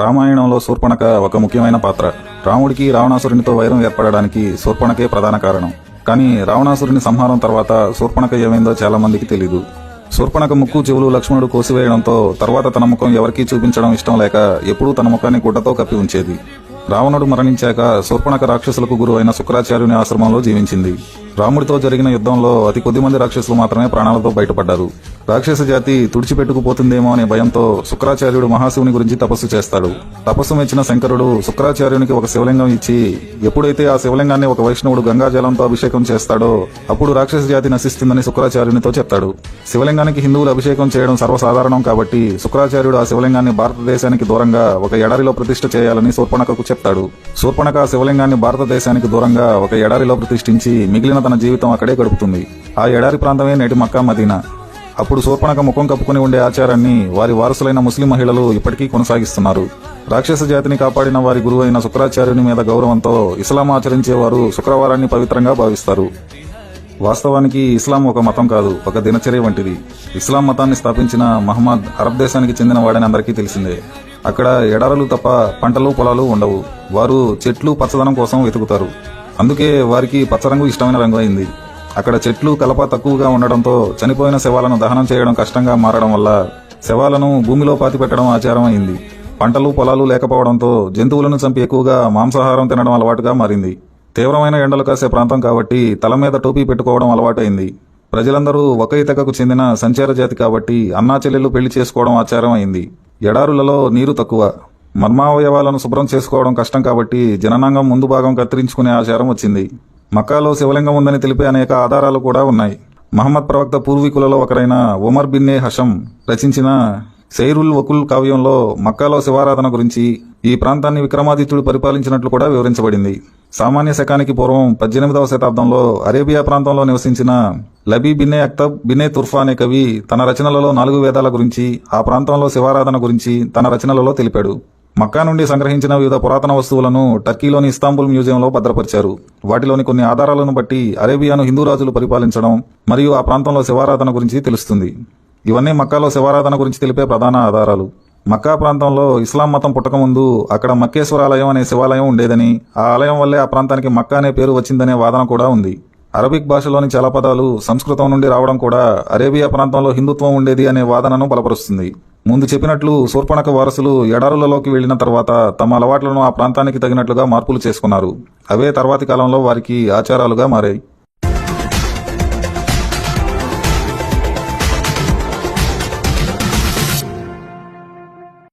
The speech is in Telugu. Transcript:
రామాయణంలో శూర్పణఖ ఒక ముఖ్యమైన పాత్ర. రాముడికి రావణాసురునితో వైరం ఏర్పడడానికి శూర్పణఖే ప్రధాన కారణం. కానీ రావణాసురుని సంహారం తర్వాత శూర్పణఖ ఏమైందో చాలా మందికి తెలీదు. శూర్పణఖ ముక్కు చెవులు లక్ష్మణుడు కోసివేయడంతో తర్వాత తన ముఖం ఎవరికీ చూపించడం ఇష్టం లేక ఎప్పుడూ తన ముఖాన్ని గుడ్డతో కప్పి ఉంచేది. రావణుడు మరణించాక శూర్పణఖ రాక్షసులకు గురువైన శుక్రాచార్యుని ఆశ్రమంలో జీవించింది. రాముడితో జరిగిన యుద్ధంలో అతి కొద్ది మంది రాక్షసులు మాత్రమే ప్రాణాలతో బయటపడ్డారు. రాక్షస జాతి తుడిచిపెట్టుకుపోతుందేమో అనే భయంతో శుక్రాచార్యుడు మహాశివుని గురించి తపస్సు చేస్తాడు. తపస్సు మెచ్చిన శంకరుడు శుక్రాచార్యునికి ఒక శివలింగం ఇచ్చి ఎప్పుడైతే ఆ శివలింగాన్ని ఒక వైష్ణవుడు గంగాజలంతో అభిషేకం చేస్తాడో అప్పుడు రాక్షస జాతి నశిస్తుందని శుక్రాచార్యునితో చెప్తాడు. శివలింగానికి హిందువులు అభిషేకం చేయడం సర్వసాధారణం కాబట్టి శుక్రాచార్యుడు ఆ శివలింగాన్ని భారతదేశానికి దూరంగా ఒక ఎడారిలో ప్రతిష్ఠ చేయాలని శూర్పణఖకు చెప్తాడు. శూర్పణఖ శివలింగాన్ని భారతదేశానికి దూరంగా ఒక ఎడారిలో ప్రతిష్ఠించి మిగిలిన తన జీవితం అక్కడే గడుపుతుంది. ఆ ఎడారి ప్రాంతమే నేటి మక్కా మదీనా. అప్పుడు శూర్పణఖ ముఖం కప్పుకుని ఉండే ఆచారాన్ని వారి వారసులైన ముస్లిం మహిళలు ఇప్పటికీ కొనసాగిస్తున్నారు. రాక్షస జాతిని కాపాడిన వారి గురువైన శుక్రాచార్యుని మీద గౌరవంతో ఇస్లాం ఆచరించేవారు శుక్రవారాన్ని పవిత్రంగా భావిస్తారు. వాస్తవానికి ఇస్లాం ఒక మతం కాదు, ఒక దినచర్య వంటిది. ఇస్లాం మతాన్ని స్థాపించిన మహమ్మద్ అరబ్ దేశానికి చెందిన వాడని అందరికీ తెలిసిందే. అక్కడ ఎడారులు తప్ప పంటలు పొలాలు ఉండవు. వారు చెట్లు పచ్చదనం కోసం వెతుకుతారు. అందుకే వారికి పచ్చరంగు ఇష్టమైన రంగు అయింది. అక్కడ చెట్లు కలప తక్కువగా ఉండడంతో చనిపోయిన శవాలను దహనం చేయడం కష్టంగా మారడం వల్ల శవాలను భూమిలో పాతిపెట్టడం ఆచారం అయింది. పంటలు పొలాలు లేకపోవడంతో జంతువులను చంపి ఎక్కువగా మాంసాహారం తినడం అలవాటుగా మారింది. తీవ్రమైన ఎండలు కాసే ప్రాంతం కాబట్టి తల మీద టోపీ పెట్టుకోవడం అలవాటైంది. ప్రజలందరూ ఒకే తెగకు చెందిన సంచార జాతి కాబట్టి అన్నా చెల్లెలు పెళ్లి చేసుకోవడం ఆచారం అయింది. ఎడారులలో నీరు తక్కువ, మర్మావయవాలను శుభ్రం చేసుకోవడం కష్టం కాబట్టి జననాంగం ముందు భాగం కత్తిరించుకునే ఆచారం వచ్చింది. మక్కాలో శివలింగం ఉందని తెలిపే అనేక ఆధారాలు కూడా ఉన్నాయి. మహమ్మద్ ప్రవక్త పూర్వీకులలో ఒకరైన ఉమర్ బిన్నే హషం రచించిన సైరుల్ వకుల్ కావ్యంలో మక్కాలో శివారాధన గురించి, ఈ ప్రాంతాన్ని విక్రమాదిత్యుడు పరిపాలించినట్లు కూడా వివరించబడింది. సామాన్య శకానికి పూర్వం 18వ శతాబ్దంలో అరేబియా ప్రాంతంలో నివసించిన లబీ బిన్నే అక్తబ్ బిన్నే తుర్ఫా అనే కవి తన రచనలలో 4 వేదాల గురించి, ఆ ప్రాంతంలో శివారాధన గురించి తన రచనలలో తెలిపాడు. మక్కా నుండి సంగ్రహించిన వివిధ పురాతన వస్తువులను టర్కీలోని ఇస్తాంబుల్ మ్యూజియంలో భద్రపరిచారు. వాటిలోని కొన్ని ఆధారాలను బట్టి అరేబియాను హిందూ రాజులు పరిపాలించడం మరియు ఆ ప్రాంతంలో శివారాధన గురించి తెలుస్తుంది. ఇవన్నీ మక్కాలో శివారాధన గురించి తెలిపే ప్రధాన ఆధారాలు. మక్కా ప్రాంతంలో ఇస్లాం మతం పుట్టకముందు అక్కడ మక్కేశ్వరాలయం అనే శివాలయం ఉండేదని, ఆ ఆలయం వల్లే ఆ ప్రాంతానికి మక్కా అనే పేరు వచ్చిందనే వాదన కూడా ఉంది. అరబిక్ భాషలోని చాలా పదాలు సంస్కృతం నుండి రావడం కూడా అరేబియా ప్రాంతంలో హిందుత్వం ఉండేది అనే వాదనను బలపరుస్తుంది. ముందు చెప్పినట్లు శూర్పణఖ వారసులు ఎడారులలోకి వెళ్లిన తర్వాత తమ అలవాట్లను ఆ ప్రాంతానికి తగినట్లుగా మార్పులు చేసుకున్నారు. అవే తర్వాతి కాలంలో వారికి ఆచారాలుగా మారాయి.